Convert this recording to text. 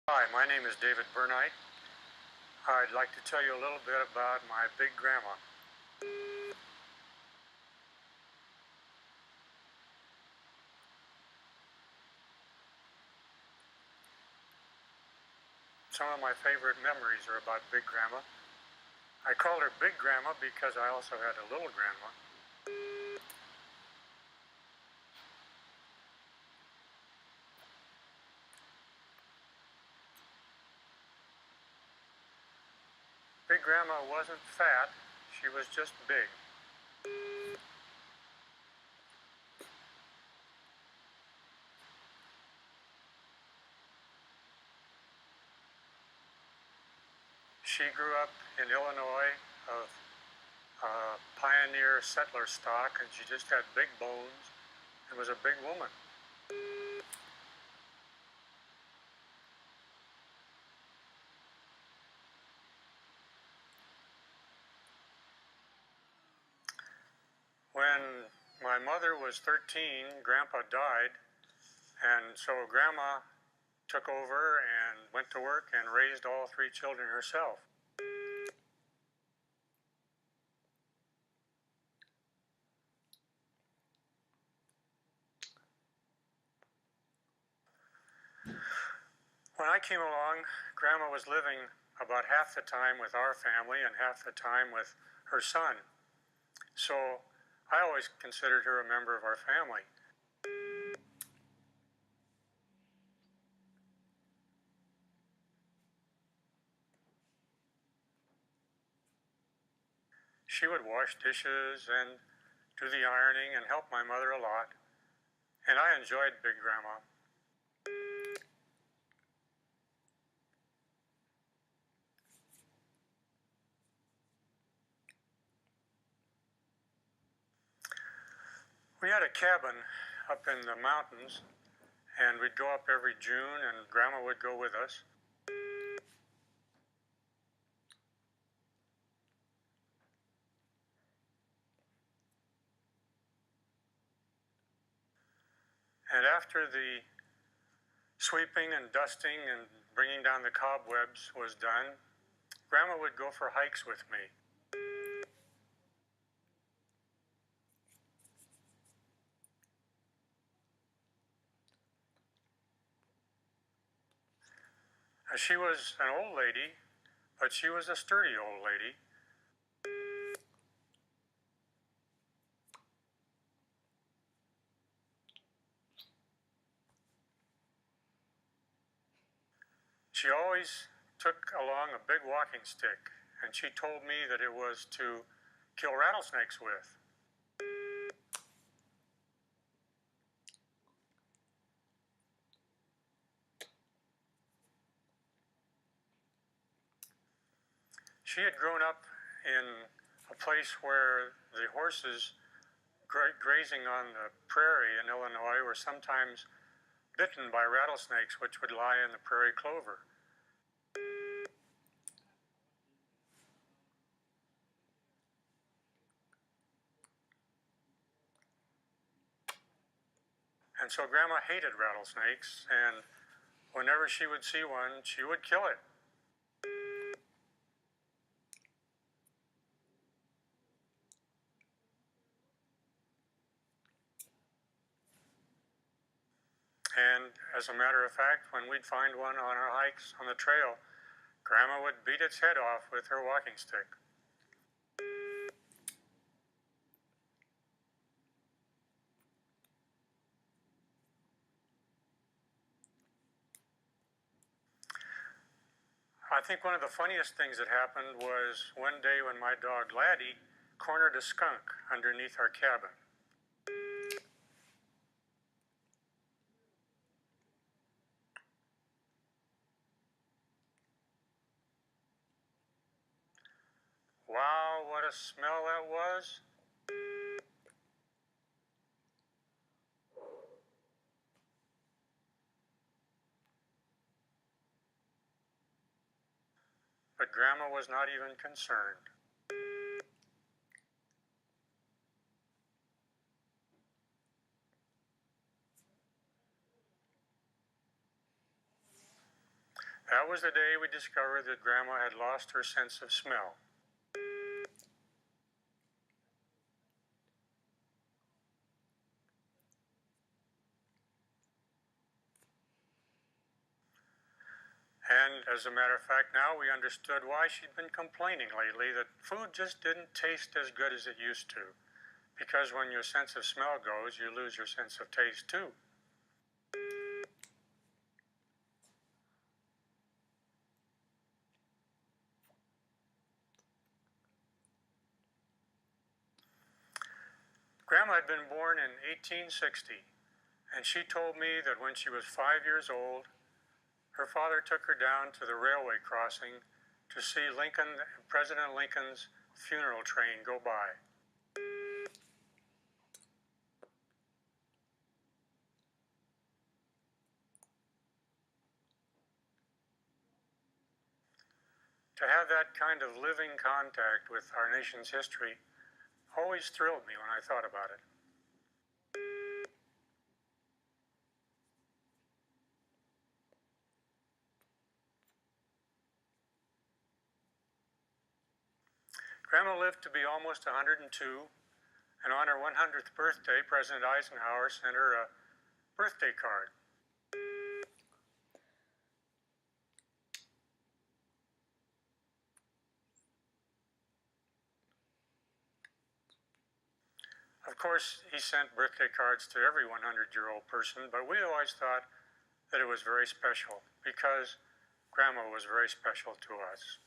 Hi, my name is David Burnite. I'd like to tell you a little bit about my big grandma. Some of my favorite memories are about big grandma. I called her big grandma because I also had a little grandma. Big grandma wasn't fat, she was just big. She grew up in Illinois of pioneer settler stock, and she just had big bones and was a big woman. When my mother was 13, Grandpa died, and so Grandma took over and went to work and raised all three children herself. When I came along, Grandma was living about half the time with our family and half the time with her son. So I always considered her a member of our family. She would wash dishes and do the ironing and help my mother a lot. And I enjoyed Big Grandma. We had a cabin up in the mountains, and we'd go up every June, and Grandma would go with us. And after the sweeping and dusting and bringing down the cobwebs was done, Grandma would go for hikes with me. She was an old lady, but she was a sturdy old lady. She always took along a big walking stick, and she told me that it was to kill rattlesnakes with. She had grown up in a place where the horses grazing on the prairie in Illinois were sometimes bitten by rattlesnakes, which would lie in the prairie clover. And so Grandma hated rattlesnakes, and whenever she would see one, she would kill it. And as a matter of fact, when we'd find one on our hikes on the trail, Grandma would beat its head off with her walking stick. I think one of the funniest things that happened was one day when my dog Laddie cornered a skunk underneath our cabin. Wow, what a smell that was! But Grandma was not even concerned. That was the day we discovered that Grandma had lost her sense of smell. And as a matter of fact, now we understood why she'd been complaining lately that food just didn't taste as good as it used to. Because when your sense of smell goes, you lose your sense of taste too. Grandma had been born in 1860, and she told me that when she was 5 years old, her father took her down to the railway crossing to see President Lincoln's funeral train go by. To have that kind of living contact with our nation's history always thrilled me when I thought about it. Grandma lived to be almost 102, and on her 100th birthday, President Eisenhower sent her a birthday card. Of course, he sent birthday cards to every 100-year-old person, but we always thought that it was very special because Grandma was very special to us.